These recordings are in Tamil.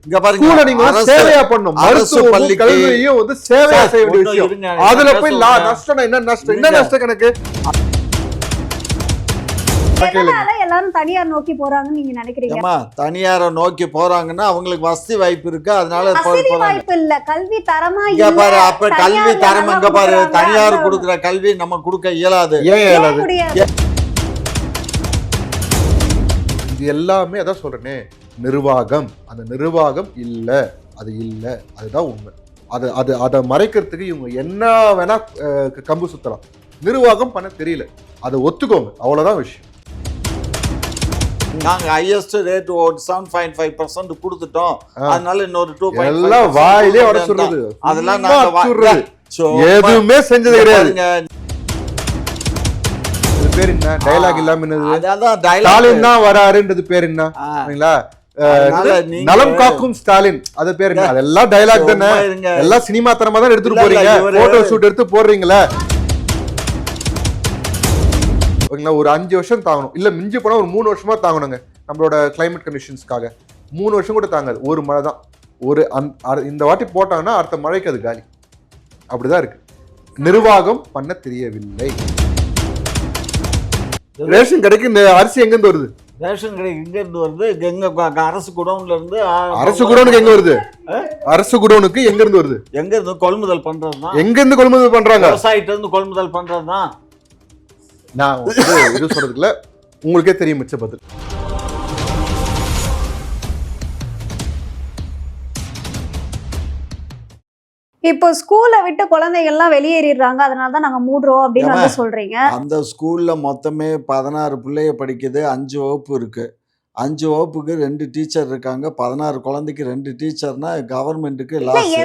இங்க பாருங்க, நீங்க சேவையா பண்ணணும். அரசு பள்ளி கல்வியையும் வந்து சேவையா செய்ய வேண்டிய விஷயம். அதுல போய் நஷ்டம் என்ன நஷ்டம் கணக்கு? எல்லாரும் தனியார் நோக்கி போறாங்கன்னு நீங்க நினைக்கிறீங்க? தனியார நோக்கி போறாங்கன்னா அவங்களுக்கு வசதி வாய்ப்பு இருக்கு, அதனால வாய்ப்பு இல்ல. கல்வி தரமா இங்க பாரு. அப்ப கல்வி தரம் இங்க பாரு, தனியார் கொடுக்குற கல்வி நம்ம கொடுக்க இயலாது. ஏன் இயலாது? இது எல்லாமே அதான் சொல்றேனே, நிர்வாகம். அந்த நிர்வாகம் இல்ல, அது இல்ல, அதுதான் உண்மை. அதை மறைக்கிறதுக்கு இவங்க என்ன வேணா கம்பு சுத்தலாம். நிர்வாகம் பண்ண தெரியல, அதை ஒத்துக்கோங்க, அவ்வளவுதான் விஷயம். நாங்க ஹையஸ்ட் ரேட் 7.5% கொடுத்துட்டோம், அதனால இன்னொரு 2.5 எல்லாம் வாயிலே வர சொல்றது. அதெல்லாம் நாங்க எதுவுமே செஞ்சது கிடையாது. பேர் என்ன? டயலாக் இல்லாம என்னது? ஸ்டாலின் தான் வராருன்றது பேர் என்ன? நலம் காக்கும் ஸ்டாலின், அது பேர் என்ன? அதெல்லாம் டயலாக் தானே, எல்லாம் சினிமா தரமா தான் எடுத்துட்டு போறீங்க. போட்டோ ஷூட் எடுத்து போடுறீங்களா? ஒரு 5 வருஷம் தாங்கணும், இல்ல மிஞ்சி போனா ஒரு 3 வருஷமா தாங்கணுங்க. நம்மளோட கிளைமேட் கண்டிஷன்ஸ்க்காக 3 வருஷம் கூட தாங்காது. ஒரு மழை தான். இந்த வாட்டி போட்டாங்கன்னா அடுத்த மழைக்கு அது காலி. அப்படிதான் இருக்கு. நிர்வாகம் பண்ண தெரியவில்லை. ரேஷன் கடைக்கு இந்த அரிசி எங்க இருந்து வருது? ரேஷன் கடை எங்க இருந்து வருது? எங்க அரசு குடோன்ல இருந்து. அரசு குடோனுக்கு எங்க வருது? அரசு குடோனுக்கு எங்க இருந்து வருது? எங்க இருந்து கொள்முதல் பண்றதுதான். எங்க இருந்து கொள்முதல் பண்றாங்க? விவசாயிட்ட இருந்து கொள்முதல் பண்றதுதான். நான் இது சொல்றதுக்குள்ள உங்களுக்கே தெரியும் மிச்ச பதில். இப்போ ஸ்கூலை விட்டு குழந்தைகள்லாம் வெளியேறிடுறாங்க, அதனாலதான் நாங்க மூடுறோம் அப்படின்னு வந்து சொல்றீங்க. அந்த ஸ்கூல்ல மொத்தமே 16 பிள்ளைய படிக்குது, 5 வகுப்பு இருக்கு. 5 வகுப்புக்கு 2 டீச்சர் இருக்காங்க. 16 குழந்தைக்கு 2 டீச்சர்னா கவர்மெண்ட்டுக்கு லாஸ்.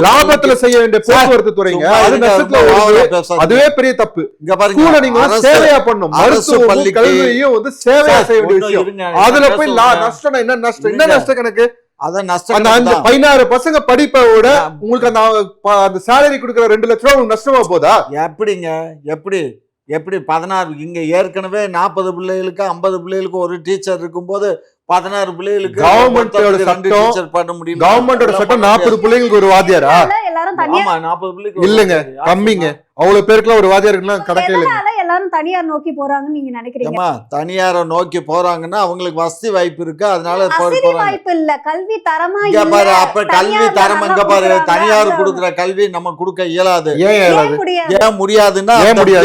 லாபத்துல செய்ய வேண்டிய போக்குவரத்து துறைங்க, அதுவே பெரிய தப்பு. சேவையா பண்ணணும். அரசு பள்ளி கல்வியையும் வந்து சேவையா செய்ய வேண்டிய விஷயம். அதுல போய் நஷ்டம் என்ன நஷ்டம் கணக்கு? அந்த 16 பசங்க படிப்போட உங்களுக்கு அந்த சேலரி கொடுக்கிற 2 லட்சம் ரூபாய் நஷ்டமா போதா? எப்படிங்க? எப்படி 16 இங்க ஏற்கனவே 40 பிள்ளைகளுக்கு 50 பிள்ளைகளுக்கு ஒரு டீச்சர் இருக்கும்போது 16 பிள்ளைகளுக்கு கவர்மெண்டோட சட்டம் பண்ண முடியும். கவர்மெண்டோட சட்டம் 40 பிள்ளைங்களுக்கு ஒரு வாத்தியாரா? ஆமா, 40 பிள்ளைக்கு இல்லங்க, கம்மிங்க. அவ்வளவு பேருக்குலாம் ஒரு வாத்தியார் இருக்குன்னா கணக்கே இல்ல. எல்லாரும் தனியார் நோக்கி போறாங்கன்னு நீங்க நினைக்கிறீங்க? தனியார நோக்கி போறாங்கன்னா அவங்களுக்கு வசதி வாய்ப்பு இருக்கு, அதனால வாய்ப்பு இல்ல. கல்வி தரமா இங்க பாரு. அப்ப கல்வி தரம் இங்க பாரு, தனியார் கொடுக்குற கல்வி நம்ம கொடுக்க இயலாது. ஏன் முடியாதுன்னா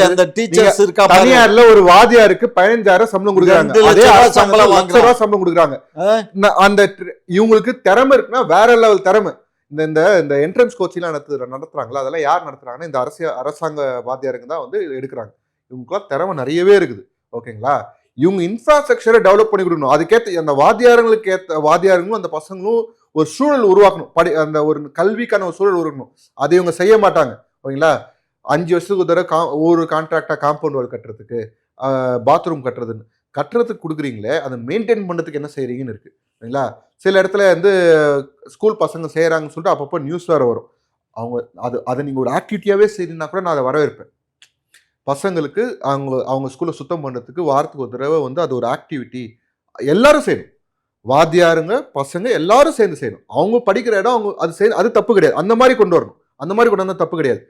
அந்த டீச்சர்ஸ் இருக்கா. தனியார்ல ஒரு வாத்தியாருக்கு 15,000 சம்பளம் கொடுக்குறாங்க, சம்பளம் வாங்குறாங்க, சம்பளம் கொடுக்குறாங்க. அந்த இவங்களுக்கு திறமை இருக்குன்னா வேற லெவல் திறமை. இந்த என்ட்ரன்ஸ் கோச்சிங்லாம் நடத்துறாங்களா, அதெல்லாம் யார் நடத்துறாங்கன்னா இந்த அரசாங்க வாத்தியாருங்க தான் வந்து எடுக்கிறாங்க. இவங்களுக்குலாம் திறமை நிறையவே இருக்குது. ஓகேங்களா? இவங்க இன்ஃப்ராஸ்ட்ரக்சரை டெவலப் பண்ணி கொடுக்கணும். அதுக்கேற்ற அந்த வாத்தியாருங்களும் அந்த பசங்களும் ஒரு சூழல் உருவாக்கணும். அந்த ஒரு கல்விக்கான ஒரு சூழல் உருவாக்கணும். அதை இவங்க செய்ய மாட்டாங்க. ஓகேங்களா? 5 வருஷத்துக்கு ஒரு தடவை ஒரு கான்ட்ராக்டா காம்பவுண்ட் வால் கட்டுறதுக்கு, பாத்ரூம் கட்டுறதுக்கு கொடுக்குறீங்களே, அதை மெயின்டைன் பண்ணுறதுக்கு என்ன செய்கிறீங்கன்னு இருக்குது. சரிங்களா? சில இடத்துல வந்து ஸ்கூல் பசங்க செய்கிறாங்கன்னு சொல்லிட்டு அப்பப்போ நியூஸ் வேறு வரும். அதை நீங்கள் ஒரு ஆக்டிவிட்டியாகவே செய்யணுன்னா கூட நான் அதை வரவேற்பேன். பசங்களுக்கு அவங்க ஸ்கூலில் சுத்தம் பண்ணுறதுக்கு வாரத்துக்கு ஒரு தடவை வந்து அது ஒரு ஆக்டிவிட்டி எல்லாரும் செய்யணும். வாத்தியாருங்க பசங்க எல்லாரும் சேர்ந்து செய்யணும். அவங்க படிக்கிற இடம் அவங்க அது தப்பு கிடையாது. அந்த மாதிரி கொண்டு வரணும். அந்த மாதிரி கொண்டு வந்தால் தப்பு கிடையாது.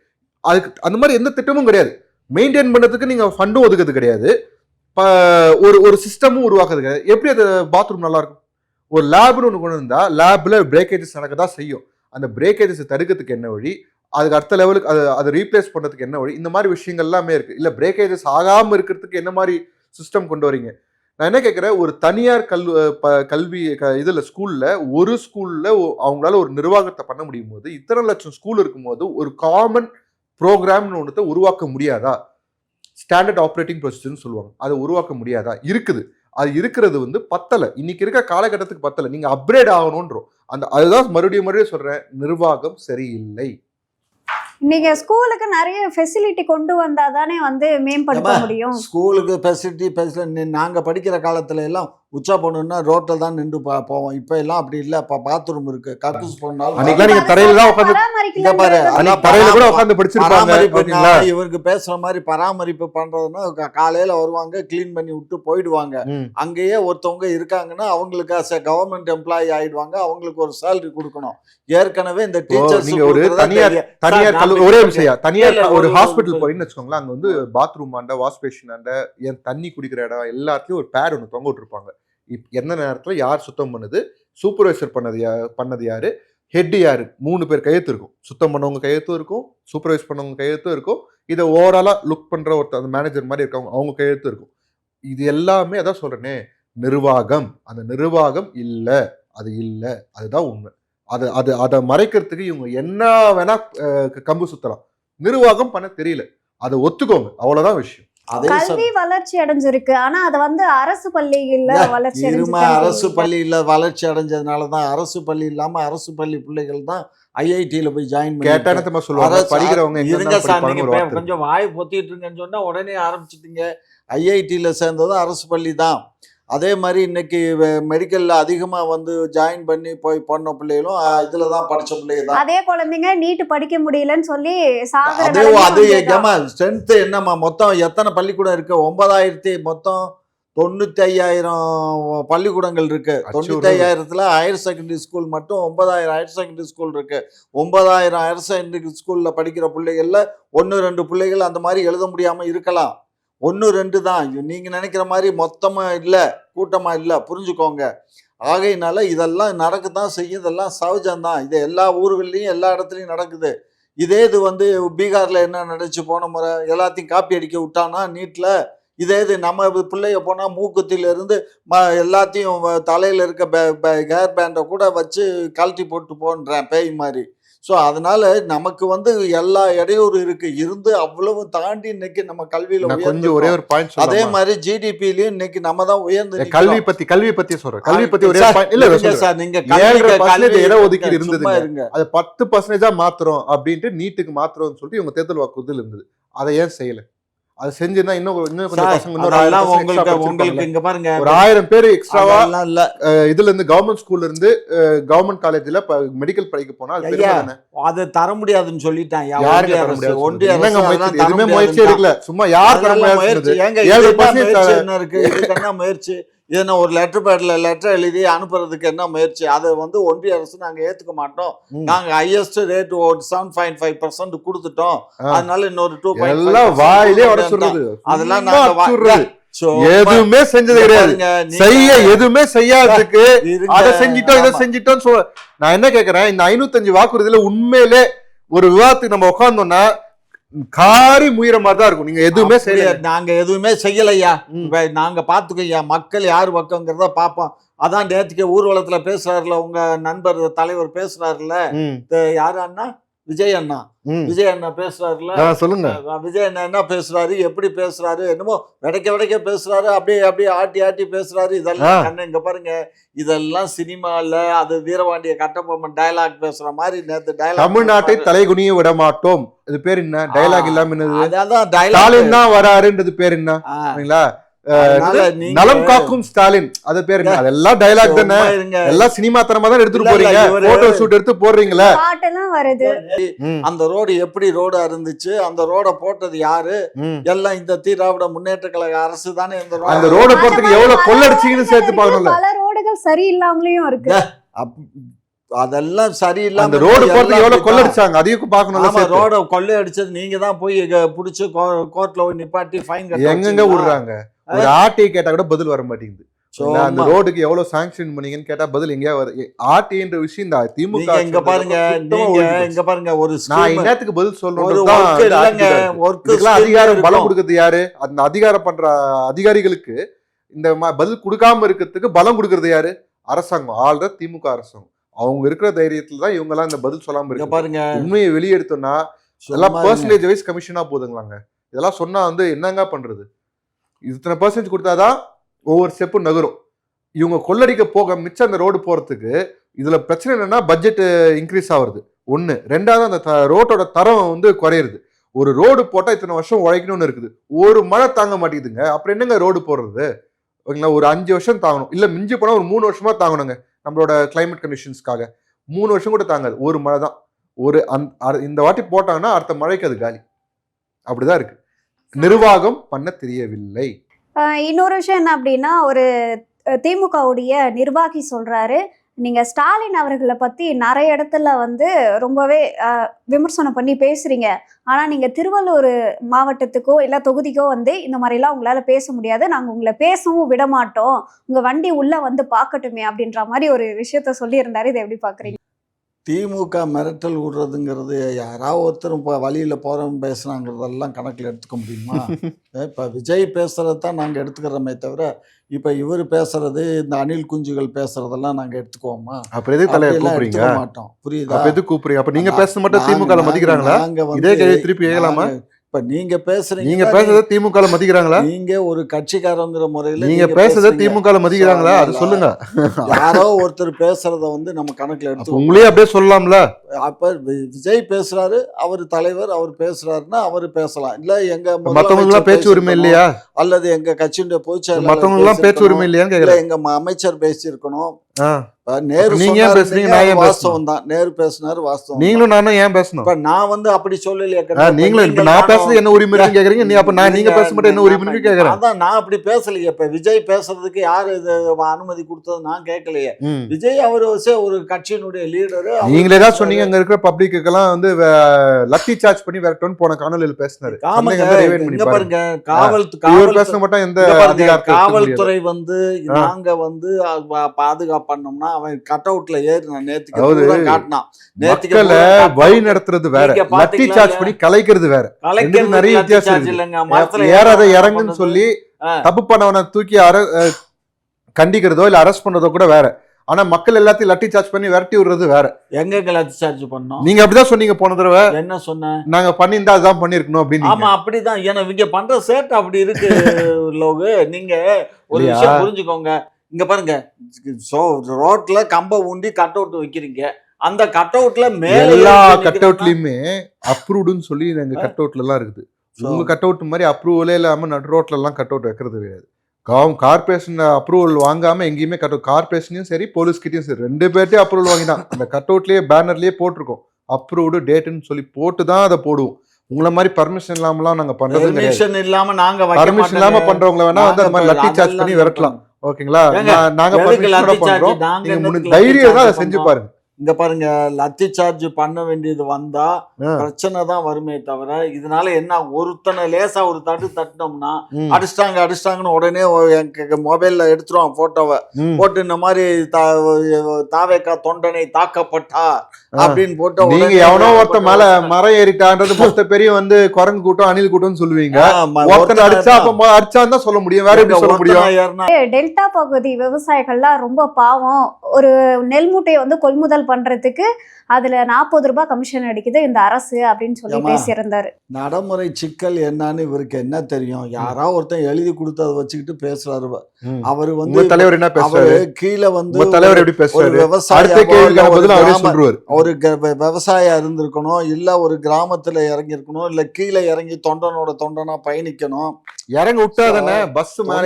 அதுக்கு அந்த மாதிரி எந்த திட்டமும் கிடையாது. மெயின்டைன் பண்ணுறதுக்கு நீங்கள் ஃபண்டும் ஒதுக்கிறது கிடையாது. ஒரு சிஸ்டமும் உருவாக்குறது கிடையாது. எப்படி அது பாத்ரூம் நல்லா இருக்கும்? ஒரு லேப்னு ஒன்று கொண்டு வந்தால் லேபில் பிரேக்கேஜஸ் நடக்க தான் செய்யும். அந்த பிரேக்கேஜஸ் தடுக்கிறதுக்கு என்ன வழி, அதுக்கு அடுத்த லெவலுக்கு அதை ரீப்ளேஸ் பண்ணுறதுக்கு என்ன வழி, இந்த மாதிரி விஷயங்கள் எல்லாமே இருக்குது. இல்லை பிரேக்கேஜஸ் ஆகாமல் இருக்கிறதுக்கு என்ன மாதிரி சிஸ்டம் கொண்டு வரீங்க? நான் என்ன கேட்குறேன், ஒரு தனியார் கல்வி இதில் ஒரு ஸ்கூலில் அவங்களால ஒரு நிர்வாகத்தை பண்ண முடியும் போது, இத்தனை லட்சம் ஸ்கூல் இருக்கும்போது ஒரு காமன் ப்ரோக்ராம்னு ஒன்றத்தை உருவாக்க முடியாதா? ஸ்டாண்டர்ட் ஆப்ரேட்டிங் ப்ரொசீஜர்னு சொல்லுவாங்க. அதை உருவாக்க முடியாதா? இருக்குது. அது இருக்கிறது வந்து பத்தலை. இன்னைக்கு இருக்க காலகட்டத்துக்கு பத்தலை. நீங்கள் அப்கிரேட் ஆகணுன்றோம். அதுதான் மறுபடியும் சொல்கிறேன், நிர்வாகம் சரியில்லை. நீங்க ஸ்கூலுக்கு நிறைய ஃபெசிலிட்டி கொண்டு வந்தா தானே வந்து மேம்படுத்த முடியும். ஸ்கூலுக்கு ஃபெசிலிட்டி நாங்க படிக்கிற காலத்துல எல்லாம் உச்சா போகணுன்னா ரோட்டில் தான் நின்று போவோம். இப்போ எல்லாம் அப்படி இல்லை. இப்போ பாத்ரூம் இருக்கு, கக்கூஸ் போனாலும் அன்னைக்கெல்லாம் நீங்க தரையில தான் உட்காந்து இங்க பாரு, அதெல்லாம் தரையில கூட உட்காந்து படிச்சிருப்பாங்க. பராமரிப்பு இவருக்கு பேசுற மாதிரி பராமரிப்பு பண்றதுன்னா காலையில வருவாங்க, கிளீன் பண்ணி விட்டு போயிடுவாங்க. அங்கேயே ஒருத்தவங்க இருக்காங்கன்னா அவங்களுக்கு கவர்மெண்ட் எம்ப்ளாயி ஆயிடுவாங்க, அவங்களுக்கு ஒரு சேலரி கொடுக்கணும். ஏற்கனவே இந்த டீச்சர்ஸ் நீங்க ஒரு தனியார் ஒரே விஷயம், தனியார் ஒரு ஹாஸ்பிட்டல் போயின்னு வச்சுக்கோங்களேன், அங்க வந்து பாத்ரூம் ஆண்ட, வாஷ் பேஷன் ஆண்ட, என் தண்ணி குடிக்கிற இடம் எல்லாத்துலயும் ஒரு பேர் ஒன்று தொங்க விட்டுருப்பாங்க. எந்த நேரத்துல யார் சுத்தம் பண்ணுது, சூப்பர்வைசர் பண்ணது யாரு, ஹெட் யாரு, 3 பேர் கையெழுத்து இருக்கும். சுத்தம் பண்ணவங்க கையெழுத்தும் இருக்கும், சூப்பர்வைஸ் பண்ணவங்க கையெழுத்தும் இருக்கும், இதை ஓவராலா லுக் பண்ற ஒருத்தர் மேனேஜர் மாதிரி இருக்கவங்க அவங்க கையெழுத்து இருக்கும். இது எல்லாமே அதான் சொல்றேனே, நிர்வாகம். அந்த நிர்வாகம் இல்ல, அது இல்ல, அதுதான் உண்மை. அதை மறைக்கிறதுக்கு இவங்க என்ன வேணா கம்பு சுத்தலாம், நிர்வாகம் பண்ண தெரியல, அதை ஒத்துக்கோங்க, அவ்வளவுதான் விஷயம். கல்வி வளர்ச்சி அடைஞ்சிருக்கு, ஆனா அத வந்து அரசு பள்ளிகள்ல வளர்ச்சி அரசு பள்ளியில வளர்ச்சி அடைஞ்சதுனாலதான், அரசு பள்ளி இல்லாம அரசு பள்ளி பிள்ளைகள் தான் ஐஐடியில போய் ஜாயின் கேட்டானத்தமா சொல்லுவாங்க. படிக்கிறவங்க இருங்க சார், நீங்க கொஞ்சம் வாய் பொத்திட்டு இருக்கேன்னு சொன்னா உடனே ஆரம்பிச்சிட்டீங்க. ஐஐடியில சேர்ந்ததும் அரசு பள்ளி தான். அதே மாதிரி இன்னைக்கு மெடிக்கல்ல அதிகமா வந்து ஜாயின் பண்ணி போய் பண்ண பிள்ளைகளும் இதுல தான் படிச்ச பிள்ளைங்க தான். அதே குழந்தைங்க நீட் படிக்க முடியலன்னு சொல்லி அது ஏமா ஸ்ட்ரென்த் என்னமா, மொத்தம் எத்தனை பள்ளிக்கூடம் இருக்கு? 9,000 மொத்தம் 95,000 பள்ளிக்கூடங்கள் இருக்கு. 95,000த்துல ஹையர் செகண்டரி ஸ்கூல் மட்டும் 9,000 ஹையர் செகண்டரி ஸ்கூல் இருக்கு. 9,000 ஹையர் செகண்டரி ஸ்கூல்ல படிக்கிற பிள்ளைகள்ல 1-2 பிள்ளைகள் அந்த மாதிரி எழுத முடியாம இருக்கலாம். 1-2 தான். நீங்க நினைக்கிற மாதிரி மொத்தமா இல்ல, கூட்டமா இல்ல, புரிஞ்சுக்கோங்க. ஆகையினால இதெல்லாம் நடக்கத்தான் செய்யும், இதெல்லாம் சகஜம்தான். இது எல்லா ஊர்கள்லயும் எல்லா இடத்துலயும் நடக்குது. இதே இது வந்து பீகார்ல என்ன நடந்துச்சு போன முறை, எல்லாத்தையும் காப்பி அடிக்க விட்டானா நீட்ல. இதே இது நம்ம பிள்ளைய போனா மூக்குத்தில இருந்து எல்லாத்தையும் தலையில இருக்க ஹேர் பேண்டை கூட வச்சு கழட்டி போட்டு போன்றேன் பேய் மாதிரி. ஸோ அதனால நமக்கு வந்து எல்லா இடையூறு இருக்கு, இருந்து அவ்வளவு தாண்டி இன்னைக்கு நம்ம கல்வியில கொஞ்சம் ஒரே ஒரு பாயிண்ட். அதே மாதிரி ஜிடிபிலயும் இன்னைக்கு நம்ம தான் உயர்ந்து கல்வி பத்தி சொல்றேன். கல்வி பத்தி ஒரே பாயிண்ட் இல்ல சார், நீங்க இட ஒதுக்கீடு இருந்தது, அது 10% மாத்திரம் அப்படின்ட்டு நீட்டுக்கு மாத்திரம்னு சொல்லிட்டு இவங்க தேர்தல் வாக்குறுதியில் இருந்தது. அதை ஏன் செய்யல? அது செஞ்சுன்னா இன்னும் கொஞ்சம் பசங்க உங்களுக்கு இங்க பாருங்க, ஒரு 1000 பேர் எக்ஸ்ட்ராவா இதுல இருந்து கவர்மெண்ட் ஸ்கூல்ல இருந்து கவர்மெண்ட் காலேஜ்ல மெடிக்கல் படிக்க போனா அது தர முடியாதுன்னு சொல்லிட்டாங்க. எதுவுமே முயற்சி எடுக்கல, சும்மா யார் தர முடியாது. என்ன இருக்கு இதுக்கு என்ன முயற்சி? இதுனா ஒரு லெட்டர் எழுதி அனுப்புறதுக்கு என்ன முயற்சி? அதை வந்து ஒன்றிய அரசு நாங்க ஏத்துக்க மாட்டோம், நாங்க ஹையஸ்ட் ரேட் 7.5% கொடுத்துட்டோம், அதனால இன்னொரு 2.5 அதெல்லாம் நாங்க எதுவுமே செஞ்சது கிடையாது. எதுவுமே செய்யாததுக்கு அதை செஞ்சிட்டோம் இதை செஞ்சிட்டோம். நான் என்ன கேக்குறேன், இந்த 505 வாக்குறுதியில உண்மையிலே ஒரு விவாதத்துக்கு நம்ம உட்கார்ந்தோம்னா காரி முயற மாதிரி தான் இருக்கும். நீங்க எதுவுமே செய்யல, நாங்க எதுவுமே செய்யலையா, நாங்க பாத்துக்கையா, மக்கள் யாரு பக்கங்கிறத பாப்போம். அதான் நேற்றுக்கு ஊர்வலத்துல பேசுறாருல உங்க நண்பர் தலைவர் பேசுறாருல, யாரு அண்ணா, விஜய் அண்ணா பேசுறாருல, சொல்லுங்க. விஜய் அண்ணா என்ன பேசுறாரு, எப்படி பேசுறாரு, என்னமோ விடைக்க பேசுறாரு, அப்படியே ஆட்டி பேசுறாரு. இதெல்லாம் கண்ணு இங்க பாருங்க, இதெல்லாம் சினிமால அது வீரபாண்டிய கட்டபொம்மன் டயலாக் பேசுற மாதிரி நேத்து டயலாக். தமிழ்நாட்டை தலைகுனிய விட மாட்டோம், இது பேர் என்ன? டயலாக் இல்லாம அதான் ஸ்டாலின் தான் வராருன்றது பேர் என்ன? நலம் காக்கும் ஸ்டாலின், அது பேர் என்ன? அதெல்லாம் டயலாக் தானே, எல்லாம் சினிமா தரமா தான் எடுத்துட்டு போறீங்க, போட்டோ ஷூட் எடுத்து போடுறீங்களா? அந்த ரோடு எப்படி ரோடா இருந்துச்சு, அந்த ரோட போட்டது யாரு? எல்லாம் இந்த திராவிட முன்னேற்ற கழக அரசு தானே. அந்த ரோட போறதுக்கு எவ்வளவு கொள்ளடிச்சீங்கன்னு சேர்த்து பார்க்கணும்ல. பல ரோடுகள் சரியில்லாமலையும் இருக்கு, அதெல்லாம் சரியில்லை. அந்த ரோடு போறதுக்கு எவ்வளவு கொள்ளடிச்சாங்க அதையும் பார்க்கணும்ல. ரோட கொள்ளையடிச்சது நீங்க தான் போய் புடிச்சு கோர்ட்ல போய் நிப்பாட்டி ஃபைன் எங்க விடுறாங்க. ஒரு ஆர்டிஐ கேட்டா கூட பதில் வர மாட்டேங்குது. அந்த ரோடுக்கு எவ்வளவு சாங்ஷன் பண்ணீங்கன்னு கேட்டா பதில் எங்கேயா வருது. ஆர்டிஐன்ற விஷயம் தான் திமுக. இங்க பாருங்க ஒரு நான் என்னத்துக்கு பதில் சொல்றேன், அதிகாரம் பலம் கொடுக்கறது யாரு? அந்த அதிகாரம் பண்ற அதிகாரிகளுக்கு இந்த பதில் கொடுக்காம இருக்கிறதுக்கு பலம் கொடுக்கறது யாரு? அரசாங்கம், ஆள்ற திமுக அரசாங்கம். அவங்க இருக்கிற தைரியத்துல தான் இவங்க எல்லாம் இந்த பதில் சொல்லாம இருக்கு. பாருங்க, உண்மையை வெளியெடுத்தோம்னா எல்லாம் பெர்சன்டேஜ் வைஸ் கமிஷனா போதுங்களாங்க. இதெல்லாம் சொன்னா வந்து என்னங்க பண்றது? இத்தனை பெர்சன்டேஜ் கொடுத்தாதான் ஒவ்வொரு ஸ்டெப்பும் நகரும். இவங்க கொள்ளடிக்க போக மிச்சம் அந்த ரோடு போறதுக்கு இதுல பிரச்சனை என்னன்னா பட்ஜெட் இன்க்ரீஸ் ஆகுறது ஒண்ணு, ரெண்டாவது அந்த ரோட்டோட தரம் வந்து குறையுது. ஒரு ரோடு போட்டா இத்தனை வருஷம் உழைக்கணும்னு இருக்குது, ஒரு மழை தாங்க மாட்டேங்குதுங்க, அப்புறம் என்னங்க ரோடு போடுறது? ஓகேங்களா, ஒரு 5 வருஷம் தாங்கணும், இல்ல மிஞ்சி போனா ஒரு 3 வருஷமா தாங்கணுங்க. நம்மளோட கிளைமேட் கண்டிஷன்ஸ்க்காக 3 வருஷம் கூட தாங்காது. ஒரு மழை தான். இந்த வாட்டி போட்டாங்கன்னா அடுத்த மழைக்கு அது காலி. அப்படிதான் இருக்கு. நிர்வாகம் பண்ண தெரியவில்லை. இன்னொரு விஷயம் என்ன அப்படின்னா, ஒரு திமுகவுடைய நிர்வாகி சொல்றாரு, நீங்க ஸ்டாலின் அவர்களை பத்தி நிறைய இடத்துல வந்து ரொம்பவே விமர்சனம் பண்ணி பேசுறீங்க. ஆனா நீங்க திருவள்ளூர் மாவட்டத்துக்கோ இல்ல தொகுதிக்கோ வந்து இந்த மாதிரிலாம் உங்களால பேச முடியாது. நாங்க உங்களை பேசவும் விட மாட்டோம். உங்க வண்டி உள்ள வந்து பார்க்கட்டுமே அப்படின்ற மாதிரி ஒரு விஷயத்த சொல்லியிருந்தாரு. இதை எப்படி பாக்குறீங்க? திமுக மிரட்டல் விடுறதுங்கிறது யாராவது ஒருத்தர் இப்போ வழியில் போகிறவங்க பேசுனாங்கிறதெல்லாம் கணக்கில் எடுத்துக்க முடியுமா? இப்போ விஜய் பேசுகிறது தான் நாங்கள் எடுத்துக்கிறோமே தவிர, இப்போ இவர் பேசுறது, இந்த அணில் குஞ்சுகள் பேசுறதெல்லாம் நாங்கள் எடுத்துக்குவோமா? அப்புறம் எதுக்கு தலையை கூப்பிடுறீங்க? எடுத்துக்க மாட்டோம். புரியுதா? எதுக்கு கூப்பிடுறீங்க? அப்ப நீங்க பேச மட்டும் திமுக மதிக்கிறாங்களா? இதே கேள்வி திருப்பி கேட்கலாமா? இப்ப நீங்க பேசுறீங்க, நீங்க பேசுறத திமுக மதிக்கிறாங்களா? நீங்க ஒரு கட்சிக்காரங்கிற முறையில நீங்க பேசுறத திமுக மதிக்கிறாங்களா? அது சொல்லுங்க. யாரோ ஒருத்தர் பேசுறத வந்து நம்ம கணக்குல எடுத்து உங்களே அப்படியே சொல்லலாம்ல. அப்ப விஜய் பேசுறாரு, அவர் தலைவர், அவர் பேசுறாருன்னா அவரு பேசலாம். இல்ல எங்க மத்தவங்க எல்லாம் பேச்சு உரிமை இல்லையா? அல்லது எங்க கட்சியுடைய பொதுச் செயலாளர் மத்தவங்க எல்லாம் பேச்சு உரிமை இல்லையான்னு கேக்குறேன். எங்க அமைச்சர் பேசியிருக்கணும். நேரு நீங்க ஏன் பேசுறீங்க? நான் ஏன் வாஸ்தவம் தான். நேரு பேசினாரு, வாஸ்தவம். நீங்களும் நானும் ஏன் பேசணும்? இப்ப நான் வந்து அப்படி சொல்லலையே. நீங்களும் இப்ப நான் பேசுறது என்ன உரிமை இருக்குன்னு கேக்குறீங்க. நீ அப்ப நான் நீங்க பேச மட்டும் என்ன உரிமைன்னு கேக்குறேன். அதான் நான் அப்படி பேசலையே. இப்ப விஜய் பேசுறதுக்கு யாரு அனுமதி கொடுத்தது நான் கேட்கலையே. விஜய் அவரு ஒரு கட்சியினுடைய லீடரு. நீங்களே தான் சொன்னீங்க அங்க இருக்கிற பப்ளிக்குக்கெல்லாம் வந்து லத்தி சார்ஜ் பண்ணி விரட்டோன்னு போன காணொலியில் பேசினாரு. பாருங்க, மட்டும் எந்த காவல்துறை வந்து நாங்க வந்து பாதுகாப்போம்னா அவன் கட் அவுட்ல ஏறி நான் நேத்துக்கு காட்டினான். மக்களை வழி நடத்துறது வேற, லத்தி சார்ஜ் பண்ணி கலைக்கிறது வேற. நிறைய வித்தியாசம் இல்லைங்க. ஏறாத இறங்குன்னு சொல்லி தப்பு பண்ணவனை தூக்கி கண்டிக்கிறதோ இல்ல அரெஸ்ட் பண்றதோ கூட வேற. ஆனா மக்கள் எல்லாத்தையும் லட்டி சார்ஜ் பண்ணி விரட்டி விடுறது வேற. எங்க லட்டி சார்ஜ் பண்ணோம்? நீங்க அப்படிதான் சொன்னீங்க போன தடவை. என்ன சொன்னேன்? நாங்க பண்ணியிருந்தா அதான் பண்ணிருக்கணும் அப்படின்னு. ஆமா, அப்படிதான். ஏன்னா இங்க பண்ற சேட் அப்படி இருக்கு. லோகு, நீங்க ஒரு விஷயம் புரிஞ்சுக்கோங்க. இங்க பாருங்க, ரோட்ல கம்ப ஊண்டி கட் அவுட் வைக்கிறீங்க. அந்த கட் அவுட்ல மேல எல்லா கட் அவுட்லயுமே அப்ரூவ்டுன்னு சொல்லி எங்க கட் அவுட்ல எல்லாம் இருக்குது. உங்க கட் அவுட் மாதிரி அப்ரூவலே இல்லாம நடு ரோட்ல எல்லாம் கட் அவுட் வைக்கிறது கிடையாது. கார்பரேஷன் அப்ரூவல் வாங்காம எங்கேயுமே கட் அவுட், கார்பரேஷனையும் சரி போலீஸ் கிட்டையும் சரி 2 பேர்ட்டையும் அப்ரூவல் வாங்கிதான் அந்த கட் அவுட்லயே பேனர்லயே போட்டிருக்கோம். அப்ரூவ்டு டேட்னு சொல்லி போட்டு தான் அதை போடுவோம். உங்களை மாதிரி பர்மிஷன் இல்லாமலாம் நாங்க பண்றது கிடையாது. பர்மிஷன் இல்லாம பண்றவங்க வேணா வந்து அந்த மாதிரி லட்டி சார்ஜ் பண்ணி விரட்டலாம். ஓகேங்களா? நாங்க பண்றோம். தைரியம் தான் அதை செஞ்சு பாருங்க. இங்க பாருங்க, லத்தி சார்ஜ் பண்ண வேண்டியது வந்தா பிரச்சனை தான் வருமே தவிர, இதனால என்ன ஒருத்தனை லேசா ஒரு தட்டினோம்னா அடிச்சிட்டாங்கன்னு உடனே மொபைல்ல எடுத்துருவான் போட்டோவை போட்டு, இந்த மாதிரி தாவேக்கா தொண்டனை தாக்கப்பட்டார் அப்படின்னு போட்டு நீங்க எவனோ ஒருத்த மேல மரம் ஏறிட்டான்றது மொத்த பெரிய வந்து குரங்கு கூட்டம் அணில் கூட்டம்னு சொல்லுவீங்க. ஒருத்தன் அடிச்சான்னு தான் சொல்ல முடியும், வேற எப்படி சொல்ல முடியும்? டெல்டா பகுதி விவசாயிகள்லாம் ரொம்ப பாவம். ஒரு நெல் மூட்டையை வந்து கொள்முதல் பண்றதுக்கு அதுல 40 ரூபாய் கமிஷன் அடிக்குது இந்த அரசு அப்படின்னு சொல்லி பேசியிருந்தாரு. நடைமுறை சிக்கல் என்னன்னு இவருக்கு என்ன தெரியும்? யாராவது ஒருத்தன் எழுதி கொடுத்ததை வச்சுக்கிட்டு பேசுறாரு. அவரு வந்து தலைவர் என்ன பேசுறாரு? கீழே வந்து தலைவர் எப்படி பேசுறாரு? ஒரு விவசாயியா இருந்திருக்கணும், இல்ல ஒரு கிராமத்துல இறங்கி இருக்கணும், இல்ல கீழே இறங்கி தொண்டனா பயணிக்கணும். இறங்க விட்டாதானே பஸ் மேல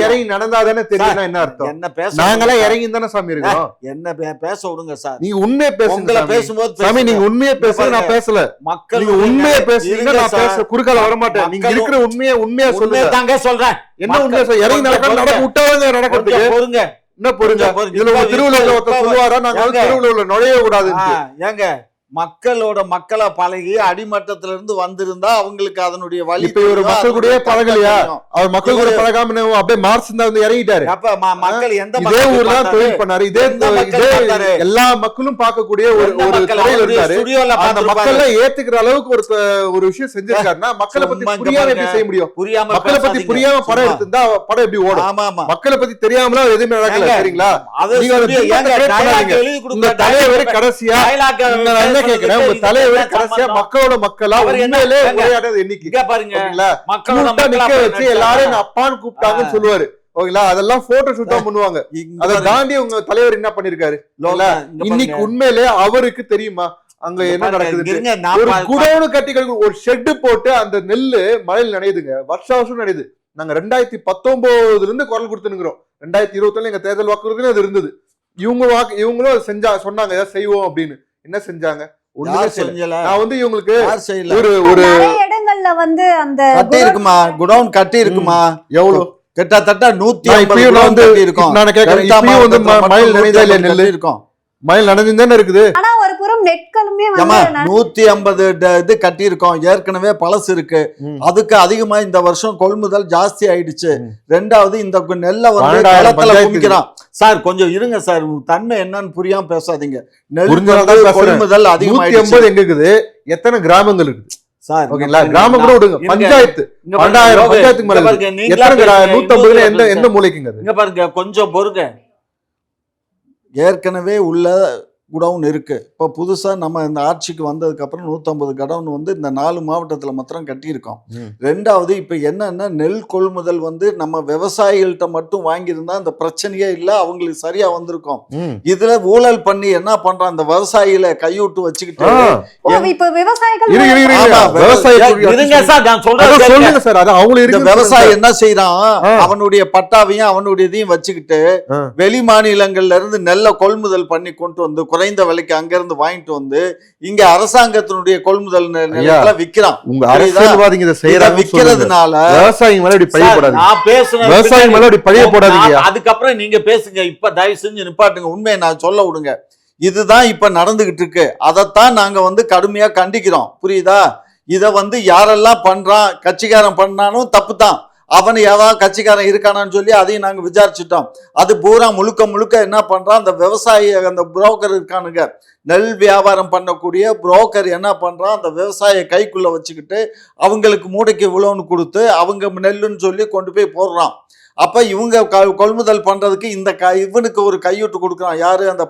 இறங்கி நடந்தாதானே தெரியும் என்ன அர்த்தம். என்ன பேச நாங்களாம் இறங்கி தானே சாமி இருக்கோம். என்ன பேச விடுங்க சார். நீங்க உண்மையை பேசுங்க. பேசும்போது சாமி நீங்க உண்மையை பேசுங்க, நான் பேசல. மக்கள் நீங்க உண்மையை பேசுறீங்க, நான் பேச குறுக்கால வர மாட்டேன். நீங்க இருக்கிற உண்மையா சொல்லுங்க. தாங்க சொல்றேன். என்ன உண்மையா சொல்ல? இறங்கி நடக்க விட்டாதாங்க நடக்கிறதுக்கு. பொறுங்க, என்ன பொறுங்க? இதுல ஒரு திருவிழா ஒருத்தர் சொல்லுவாரா நாங்க திருவிழாவுல நுழைய கூடாது. ஏங்க, மக்களா பழகி அடிமட்டத்துல இருந்து வந்திருந்தா அவங்களுக்கு அதனுடைய வழி. இப்ப இவரு மக்கள் கூட பழகலையா? அவர் மக்கள் கூட பழகாம அப்படியே மார்ச் தான் வந்து இறங்கிட்டாரு. மக்கள் எந்த இதே ஊர்ல தொழில் பண்ணாரு. இதே எல்லா மக்களும் பார்க்கக்கூடிய ஒரு துறையில இருக்காரு. அந்த மக்களை ஏத்துக்கிற அளவுக்கு ஒரு விஷயம் செஞ்சிருக்காருன்னா மக்களை பத்தி புரியாம எப்படி செய்ய முடியும்? மக்களை பத்தி புரியாம படம் எடுத்திருந்தா படம் எப்படி ஓடும்? மக்களை பத்தி தெரியாம எதுவுமே நடக்கல. சரிங்களா? நீங்க தலைவர் கடைசியா கேக்குறேன், உங்க தலைவர் கடைசியா மக்களோட மக்களா உண்மையிலே உரையாடுறது என்னைக்கு பாருங்களா? மக்களோட நிக்க வச்சு எல்லாரும் அப்பான்னு கூப்பிட்டாங்கன்னு சொல்லுவாரு. ஓகேங்களா? அதெல்லாம் போட்டோ ஷூட் தான் பண்ணுவாங்க. அதை தாண்டி உங்க தலைவர் என்ன பண்ணிருக்காரு? இன்னைக்கு உண்மையிலே அவருக்கு தெரியுமா அங்க என்ன நடக்குது? இருங்க, ஒரு குடோனு கட்டி ஒரு ஷெட் போட்டு அந்த நெல்லு மழையில் நனையுதுங்க, வருஷம் நனையுது. நாங்க 2019 இருந்து குரல் கொடுத்துருக்கிறோம். 2021 எங்க தேர்தல் வாக்குறுதியில அது இருந்தது. இவங்களும் அதை சொன்னாங்க ஏதாவது செய்வோம் அப்படின்னு. என்ன செஞ்சாங்க? நான் வந்து இவங்களுக்கு ஒரு இடங்கள்ல வந்து அந்த கட்டி இருக்குமா, குடோன் கட்டி இருக்குமா? எவ்வளவு? கிட்டத்தட்ட 150 இருக்கும். நான் கேட்கறேன், வந்து மழையில் நனைதா இல்ல நெல்லு இருக்கும்? மயில் நனைஞ்சுதானே இருக்குது. ஆனா ஒரு புறம் நெற்களுமே 150 இது கட்டி இருக்கோம். ஏற்கனவே பழசு இருக்கு. அதுக்கு அதிகமா இந்த வருஷம் கொள்முதல் ஜாஸ்தி ஆயிடுச்சு. ரெண்டாவது இந்த நெல்லை வந்து களத்துல குமிக்கிறான். சார் கொஞ்சம் இருங்க சார், தன்மை என்னன்னு புரியாம பேசாதீங்க. நெல் கொள்முதல் அதிகமாயிடுச்சு. எங்க இருக்குது? எத்தனை கிராமங்கள் இருக்குது சார்? ஓகேங்களா, கிராமம் கூட விடுங்க, பஞ்சாயத்து 12,000 பஞ்சாயத்துக்கு மேல 150 எந்த மூலைக்குங்க? இங்க பாருங்க, கொஞ்சம் பொறுங்க. ஏற்கனவே உள்ள குடவுன் இருக்கு. இப்போ புதுசா நம்ம இந்த ஆட்சிக்கு வந்ததுக்கு அப்புறம் 150 குடவுன் வந்து இந்த 4 மாவட்டத்துல மாத்திரம் கட்டியிருக்கோம். ரெண்டாவது இப்ப என்னன்னா, நெல் கொள்முதல் வந்து நம்ம விவசாயிகள்கிட்ட மட்டும் வாங்கியிருந்தா அந்த பிரச்சனையே இல்லை, அவங்களுக்கு சரியா வந்திருக்கும். இதுல ஊழல் பண்ணி என்ன பண்றான், அந்த விவசாயிகளை கைவிட்டு வச்சுக்கிட்டு விவசாயி என்ன செய்யறான், அவனுடைய பட்டாவையும் அவனுடைய இதையும் வச்சுக்கிட்டு வெளி மாநிலங்கள்ல இருந்து நெல்லை கொள்முதல் பண்ணி கொண்டு வந்து குறைந்த விலைக்கு அங்க இருந்து வாங்கிட்டு வந்து இங்க அரசாங்கத்தினுடைய கொள்முதல் நிலையத்துல விக்கிறான். உங்க அரசியல்வாதிங்க இத செய்யறாங்க, விக்கிறதுனால விவசாயிங்க மேல இப்படி பழிய போடாதீங்க. நான் பேசுறேன், விவசாயிங்க மேல இப்படி பழிய போடாதீங்க. அதுக்கப்புறம் நீங்க பேசுங்க. இப்ப தயவு செஞ்சு நிப்பாட்டுங்க, உண்மையை நான் சொல்ல விடுங்க. இதுதான் இப்ப நடந்துகிட்டு இருக்கு. அதைத்தான் நாங்க வந்து கடுமையா கண்டிக்கிறோம். புரியுதா? இத வந்து யாரெல்லாம் பண்றான், கட்சிக்காரன் பண்ணானும் தப்பு தான். அவனு ஏதாவது கட்சிக்காரன் இருக்கானான்னு சொல்லி அதையும் நாங்க விசாரிச்சுட்டோம். அது பூரா முழுக்க என்ன பண்றான், அந்த விவசாயி அந்த புரோக்கர் இருக்கானுங்க, நெல் வியாபாரம் பண்ணக்கூடிய புரோக்கர் என்ன பண்றான், அந்த விவசாய கைக்குள்ள வச்சுக்கிட்டு அவங்களுக்கு மூடைக்கு இவ்வளோன்னு கொடுத்து அவங்க நெல்லுன்னு சொல்லி கொண்டு போய் போடுறான். அப்ப இவங்க கொள்முதல் பண்றதுக்கு இந்த இவனுக்கு ஒரு கையூட்டு கொடுக்குறான். யாரு? அந்த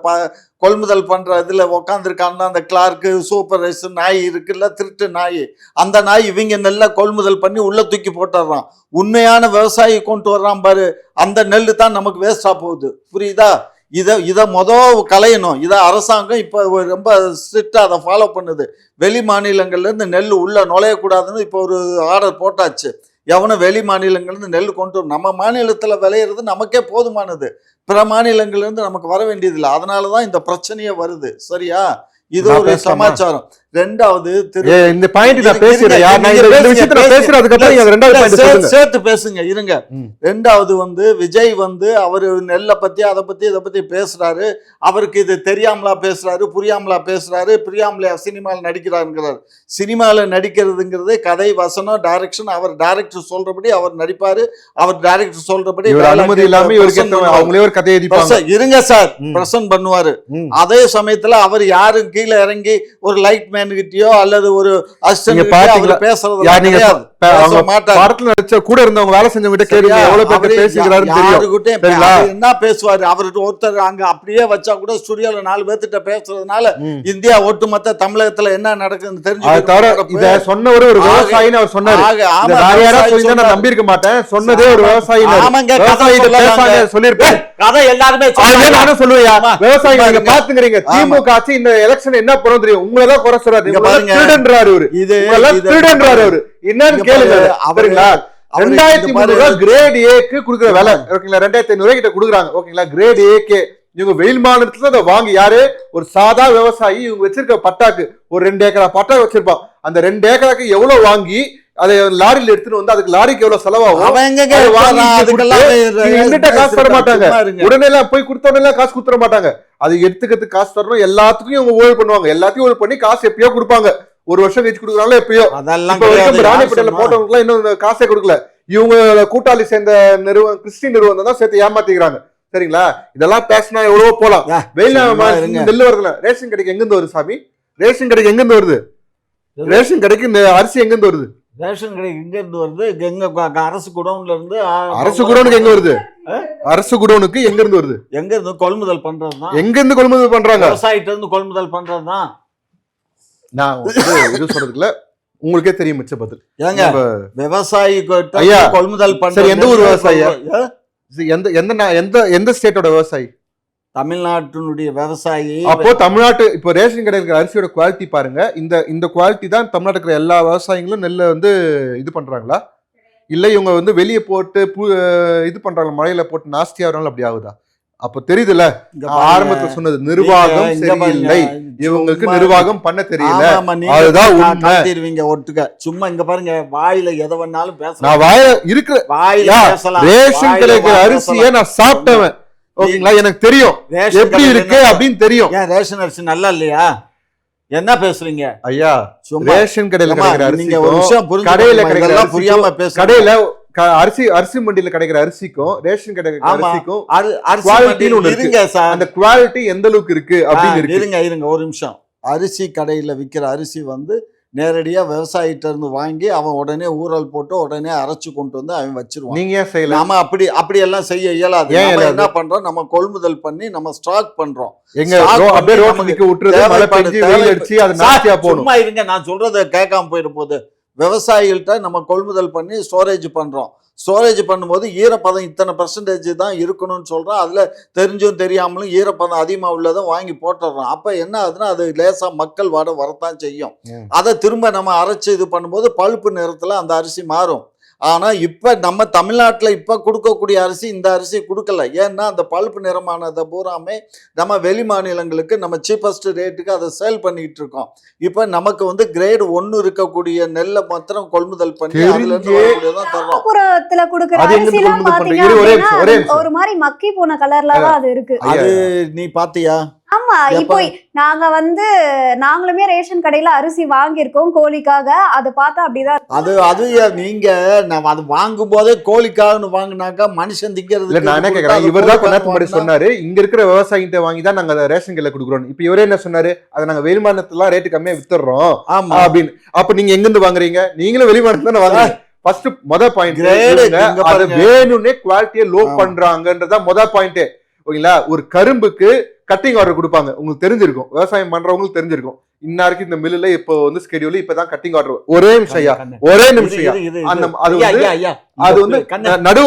கொள்முதல் பண்ற இதுல உக்காந்துருக்கான்னா அந்த கிளார்க்கு, சூப்பர்வைசர் நாய் இருக்குல்ல, திருட்டு நாய், அந்த நாய் இவங்க நெல்லை கொள்முதல் பண்ணி உள்ள தூக்கி போட்டுறான். உண்மையான விவசாயி கொண்டு வர்றான் பாரு, அந்த நெல்லு தான் நமக்கு வேஸ்டா போகுது. புரியுதா? இதை களையணும். இதை அரசாங்கம் இப்போ ரொம்ப ஸ்ட்ரிக்டா அதை ஃபாலோ பண்ணுது. வெளி மாநிலங்கள்ல இருந்து நெல் உள்ள நுழையக்கூடாதுன்னு இப்போ ஒரு ஆர்டர் போட்டாச்சு. எவனும் வெளி மாநிலங்கள்லேருந்து நெல் கொண்டு நம்ம மாநிலத்தில் விளையிறது நமக்கே போதுமானது. பிற மாநிலங்கள்லேருந்து நமக்கு வர வேண்டியதில்லை. அதனால தான் இந்த பிரச்சனையே வருது. சரியா? இது ஒரு சமாச்சாரம். ரெண்டாவது இந்த பாயிண்ட் நான் பேசுறேன், சேர்த்து பேசுங்க, இருங்க. ரெண்டாவது வந்து விஜய் வந்து அவரு நெல்லை பத்தி அதை பத்தி இதை பத்தி பேசுறாரு. அவருக்கு இது தெரியாமலா பேசுறாரு, புரியாமலா பேசுறாரு, புரியாமலையா சினிமாவில் நடிக்கிறாருங்கிறாரு. சினிமாவில் நடிக்கிறதுங்கிறது கதை, வசனம், டைரக்ஷன். அவர் டைரக்டர் சொல்றபடி அவர் நடிப்பாரு. அவர் டைரக்டர் சொல்றபடி அனுமதி இல்லாம அவங்களே ஒரு கதையை இருங்க சார் பிரசன்ட் பண்ணுவாரு. அதே சமயத்துல அவர் யாரும் கீழே இறங்கி ஒரு லைட் மேன் கிட்டயோ அல்லது ஒரு அசிஸ்டன்ட் பேசுறது கூட இருந்தவங்க வேலை செஞ்சவங்க கேளுங்க, எவ்வளவு பேர் பேசிக்கிறாருன்னு தெரியும். என்ன பேசுவாரு அவரு? ஒருத்தர் அங்க அப்படியே வச்சா கூட ஸ்டுடியோல 4 பேர்த்திட்ட பேசுறதுனால இந்தியா ஒட்டுமொத்த தமிழகத்துல என்ன நடக்குதுன்னு தெரிஞ்சு சொன்னவரு ஒரு விவசாயின்னு அவர் சொன்னாரு. நான் நம்பி இருக்க மாட்டேன், சொன்னதே ஒரு விவசாயி சொல்லிருப்பேன். கதை எல்லாருமே சொல்லுவையா? விவசாயிகள் நீங்க பாத்துக்கிறீங்க, திமுக ஆட்சி இந்த எலெக்ஷன் என்ன போறோம் தெரியும். உங்களதான் குறை சொல்றாரு, என்னன்னு கேளுங்க. அவருங்களா 2500 ரூபாய் கிரேட் ஏக்கு குடுக்குற விலை ஓகேங்களா, 2500 ரூபாய் கிட்ட குடுக்குறாங்க ஓகேங்களா. கிரேட் ஏக்கு இவங்க வெயில் மாநிலத்துல அதை வாங்கி யாரு? ஒரு சாதா விவசாயி இவங்க வச்சிருக்க பட்டாக்கு ஒரு 2 ஏக்கரா பட்டாக்கு வச்சிருப்பான். அந்த 2 ஏக்கராக்கு எவ்வளவு வாங்கி அதை லாரியில எடுத்துட்டு வந்து அதுக்கு லாரிக்கு எவ்வளவு செலவாகும், காசு தர மாட்டாங்க. உடனே எல்லாம் போய் கொடுத்தோடனே காசு கொடுத்துட மாட்டாங்க. அது எடுத்துக்கிறதுக்கு காசு தரணும். எல்லாத்துக்கும் இவங்க ஊழல் பண்ணுவாங்க. எல்லாத்தையும் ஊழல் பண்ணி காசு எப்பயோ கொடுப்பாங்க. ஒரு வருஷம் கழிச்சு கொடுக்குறாங்களோ எப்பயோ. ராணிப்பேட்டையில போட்டவங்க இன்னும் காசே கொடுக்கல. இவங்க கூட்டாளி சேர்ந்த நிறுவனம், கிறிஸ்டின் நிறுவனம் தான் சேர்த்து ஏமாத்திக்கிறாங்க. சரிங்களா? இதெல்லாம் பேசினா எவ்வளவோ போலாம். வெயில் நெல் வருதுல, ரேஷன் கடைக்கு எங்கிருந்து வருது சாமி? ரேஷன் கடைக்கு எங்கிருந்து வருது? ரேஷன் கடைக்கு இந்த அரிசி எங்கிருந்து வருது? ரேஷன் கடை எங்க இருந்து வருது? எங்க அரசு குடோன்ல இருந்து. அரசு குடோனுக்கு எங்க வருது? அரசு குடோனுக்கு எங்க இருந்து வருது? எங்க இருந்து கொள்முதல் பண்றதுதான். எங்க இருந்து கொள்முதல் பண்றாங்க? விவசாயிட்ட இருந்து கொள்முதல் பண்றதுதான். நான் இது சொல்றதுல உங்களுக்கே தெரியும் மிச்ச பதில். ஏங்க விவசாயி கொள்முதல் பண்ற எந்த ஒரு விவசாயி? எந்த ஸ்டேட்டோட விவசாயி? தமிழ்நாட்டினுடைய விவசாயி அப்போ தமிழ்நாட்டு இப்போ ரேஷன் கடை இருக்கிற அரிசியோட குவாலிட்டி பாருங்க, இந்த குவாலிட்டி தான் தமிழ்நாட்டுல இருக்கிற எல்லா விவசாயிகளும் நெல்லை வந்து இது பண்றாங்களா, இல்ல இவங்க வந்து வெளியே போட்டு இது பண்றாங்க, மழையில போட்டு நாஸ்தியா வரனால அப்படி ஆகுதா? அப்ப தெரியுதுல, ஆரம்பத்துல சொன்னது நிர்வாகம் சரியில்லை, இவங்களுக்கு நிர்வாகம் பண்ண தெரியல, அதுதான் உண்மை. ஒட்டுக்க சும்மா இங்க பாருங்க, வாயில எதை வேணாலும் பேசலாம். நான் வாயில இருக்கிற வாயில பேசலாம். ரேஷன் கிடைக்கிற அரிசியை நான் சாப்பிட்டவன், ஓகேங்களா, எனக்கு தெரியும் எப்படி இருக்கு அப்படின்னு தெரியும். ஏன் ரேஷன் அரிசி நல்லா இல்லையா? என்ன பேசுறீங்க ஐயா? ரேஷன் கடையில கிடைக்கிற அரிசி, கடையில கிடைக்கிற புரியாம பேச, கடையில அரிசி மண்டியில கிடைக்கிற அரிசிக்கும் ரேஷன் கிடைக்கிற அரிசிக்கும் குவாலிட்டின்னு ஒண்ணு இருக்கு. அந்த குவாலிட்டி எந்த அளவுக்கு இருக்கு அப்படின்னு இருக்கு. இருங்க ஒரு நிமிஷம். அரிசி கடையில விக்கிற அரிசி வந்து நேரடியா விவசாயிட்ட இருந்து வாங்கி அவன் உடனே ஊறல் போட்டு உடனே அரைச்சு கொண்டு வந்து அவன் வச்சிருவான். நீங்க ஏன் செய்யல? நாம அப்படி எல்லாம் செய்ய இயலாது. என்ன பண்றோம், நம்ம கொள்முதல் பண்ணி நம்ம ஸ்டாக் பண்றோம். அப்படியே ரோட்ல நிக்க விட்டுறது, மழை பெஞ்சு வெயில் அடிச்சு அது நாஸ்தியா போடும். சும்மா இருங்க, நான் சொல்றத கேட்காம போயிடும் போது. விவசாயிகள்கிட்ட நம்ம கொள்முதல் பண்ணி ஸ்டோரேஜ் பண்றோம். ஸ்டோரேஜ் பண்ணும்போது ஈரப்பதம் இத்தனை % தான் இருக்கணும்னு சொல்றோம். அதுல தெரிஞ்சும் தெரியாமலும் ஈரப்பதம் அதிகமா உள்ளதும் வாங்கி போட்டுடுறோம். அப்ப என்ன ஆகுதுன்னா, அது லேசா மக்கள் வாட வரத்தான் செய்யும். அதை திரும்ப நம்ம அரைச்சு இது பண்ணும்போது பழுப்பு நிறத்துல அந்த அரிசி மாறும். ஆனா இப்ப நம்ம தமிழ்நாட்டுல இப்ப கொடுக்கக்கூடிய அரிசி இந்த அரிசி கொடுக்கல. ஏன்னா அந்த பழுப்பு நிறமானதை பூராமே நம்ம வெளி மாநிலங்களுக்கு நம்ம சீப்பஸ்ட் ரேட்டுக்கு அதை சேல் பண்ணிட்டு இருக்கோம். இப்ப நமக்கு வந்து கிரேட் 1 இருக்கக்கூடிய நெல்லை மாத்திரம் கொள்முதல் பண்ணி அதுல இருந்து தான் தர்றோம். ஒரு மாதிரி மக்கி போன கலர்ல தான் அது இருக்கு. அது நீ பாத்தியா? ஆமா, இப்போ நாங்க வந்து நாங்களுமே ரேஷன் கடையில அரிசி வாங்கியிருக்கோம் கோழிக்காக. அது பார்த்தா அப்படிதான் அது நீங்க அது வாங்கும் போதே கோழிக்காக வாங்கினாக்கா மனுஷன் திங்கிறது. நான் என்ன கேக்குறேன், இவர் தான் கொஞ்ச நேரத்துக்கு முன்னாடி சொன்னாரு இங்க இருக்கிற விவசாயிகிட்ட வாங்கி தான் நாங்க ரேஷன் கடையில கொடுக்குறோம். இப்ப இவரே என்ன சொன்னாரு, அதை நாங்க வெளிமாநிலத்துல ரேட்டு கம்மியா வித்துறோம் அப்படின்னு. அப்ப நீங்க எங்க இருந்து வாங்குறீங்க? நீங்களும் வெளிமாநிலத்துல தானே வாங்குறீங்க. ஃபர்ஸ்ட் மொதல் பாயிண்ட், அது வேணும்னே குவாலிட்டியை லோ பண்றாங்கன்றதான் மொதல் பாயிண்ட். ஓகேங்களா? ஒரு கரும்புக்கு கட்டிங் ஆர்டர் கொடுப்பாங்க, உங்களுக்கு தெரிஞ்சிருக்கும், விவசாயம் பண்றவங்களுக்கு தெரிஞ்சிருக்கும். இன்னாருக்கு இந்த மில்லுல இப்போ வந்து ஸ்கெடியூல் இப்பதான் கட்டிங் ஆர்டர். ஒரே நிமிஷம், ஒரே நிமிஷம். அது வந்து நடு